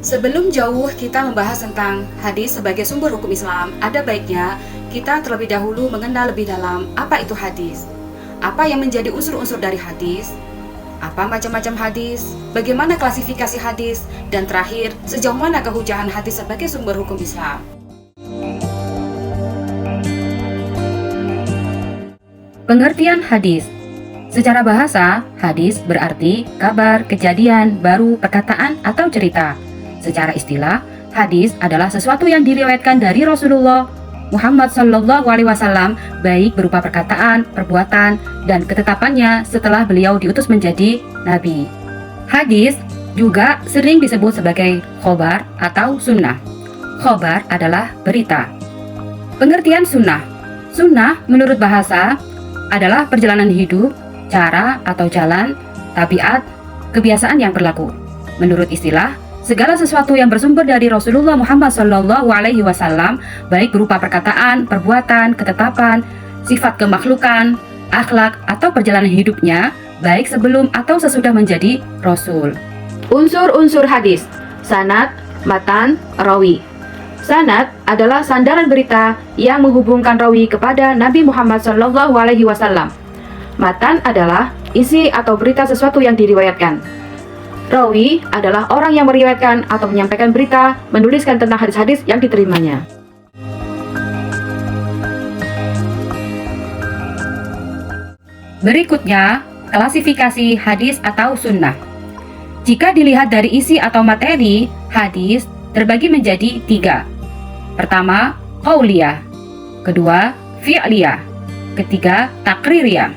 Sebelum jauh kita membahas tentang hadis sebagai sumber hukum Islam, ada baiknya kita terlebih dahulu mengenal lebih dalam apa itu hadis, apa yang menjadi unsur-unsur dari hadis, apa macam-macam hadis, bagaimana klasifikasi hadis, dan terakhir, sejauh mana kehujahan hadis sebagai sumber hukum Islam. Pengertian hadis. Secara bahasa, hadis berarti kabar, kejadian, baru, perkataan, atau cerita. Secara istilah, hadis adalah sesuatu yang diriwayatkan dari Rasulullah Muhammad SAW, baik berupa perkataan, perbuatan, dan ketetapannya setelah beliau diutus menjadi nabi. Hadis juga sering disebut sebagai khobar atau sunnah. Khobar adalah berita. Pengertian sunnah. Sunnah menurut bahasa adalah perjalanan hidup, cara atau jalan, tabiat, kebiasaan yang berlaku. Menurut istilah, segala sesuatu yang bersumber dari Rasulullah Muhammad SAW, baik berupa perkataan, perbuatan, ketetapan, sifat kemakhlukan, akhlak, atau perjalanan hidupnya, baik sebelum atau sesudah menjadi Rasul. Unsur-unsur hadis. Sanad, matan, rawi. Sanad adalah sandaran berita yang menghubungkan rawi kepada Nabi Muhammad SAW. Matan adalah isi atau berita sesuatu yang diriwayatkan. Rawi adalah orang yang meriwayatkan atau menyampaikan berita, menuliskan tentang hadis-hadis yang diterimanya. Berikutnya, klasifikasi hadis atau sunnah. Jika dilihat dari isi atau materi, hadis terbagi menjadi 3. Pertama, qauliyah. Kedua, fi'liyah. Ketiga, takririyah.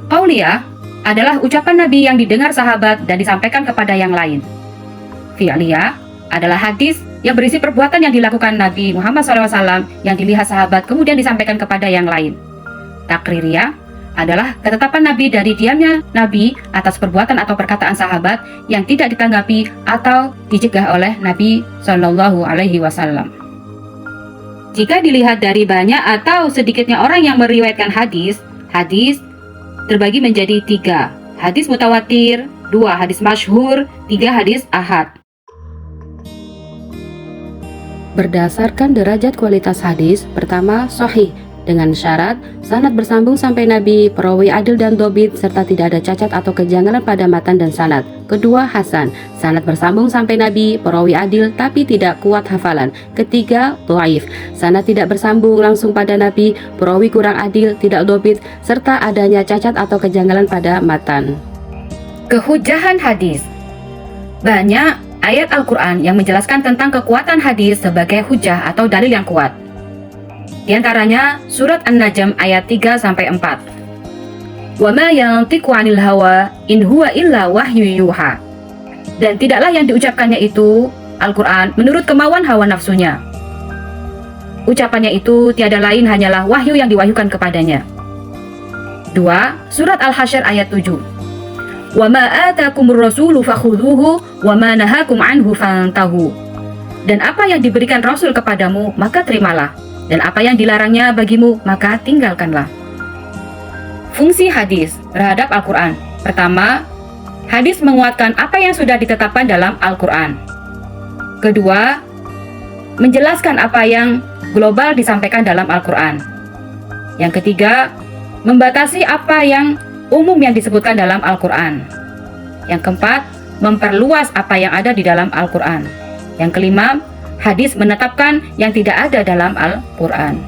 Qauliyah adalah ucapan Nabi yang didengar sahabat dan disampaikan kepada yang lain. Fi'liyah adalah hadis yang berisi perbuatan yang dilakukan Nabi Muhammad SAW yang dilihat sahabat kemudian disampaikan kepada yang lain. Takririyah adalah ketetapan Nabi dari diamnya Nabi atas perbuatan atau perkataan sahabat yang tidak ditanggapi atau dicegah oleh Nabi SAW. Jika dilihat dari banyak atau sedikitnya orang yang meriwayatkan hadis, hadis terbagi menjadi 3. Hadis mutawatir, 2 hadis masyhur, 3 hadis ahad. Berdasarkan derajat kualitas hadis, pertama sahih dengan syarat sanad bersambung sampai Nabi, perawi adil dan dobit serta tidak ada cacat atau kejanggalan pada matan dan sanad. Kedua hasan, sanad bersambung sampai Nabi, perawi adil tapi tidak kuat hafalan. Ketiga dhaif, sanad tidak bersambung langsung pada Nabi, perawi kurang adil, tidak dobit serta adanya cacat atau kejanggalan pada matan. Kehujahan hadis. Banyak ayat Al-Quran yang menjelaskan tentang kekuatan hadis sebagai hujah atau dalil yang kuat. Di antaranya surat An-Najm ayat 3-4. Wa ma yantiqu 'anil hawa in huwa illa wahyu yuha. Dan tidaklah yang diucapkannya itu Al-Quran menurut kemauan hawa nafsunya. Ucapannya itu tiada lain hanyalah wahyu yang diwahyukan kepadanya. 2. Surat Al-Hasyr ayat 7. Wa ma atakumur rasulu fakhudhuhu wa ma nahakum anhu fantahu. Dan apa yang diberikan Rasul kepadamu maka terimalah, dan apa yang dilarangnya bagimu maka tinggalkanlah. Fungsi hadis terhadap Al-Quran. Pertama, hadis menguatkan apa yang sudah ditetapkan dalam Al-Quran. Kedua, menjelaskan apa yang global disampaikan dalam Al-Quran. Yang ketiga, membatasi apa yang umum yang disebutkan dalam Al-Quran. Yang keempat, memperluas apa yang ada di dalam Al-Quran. Yang kelima, hadis menetapkan yang tidak ada dalam Al-Quran.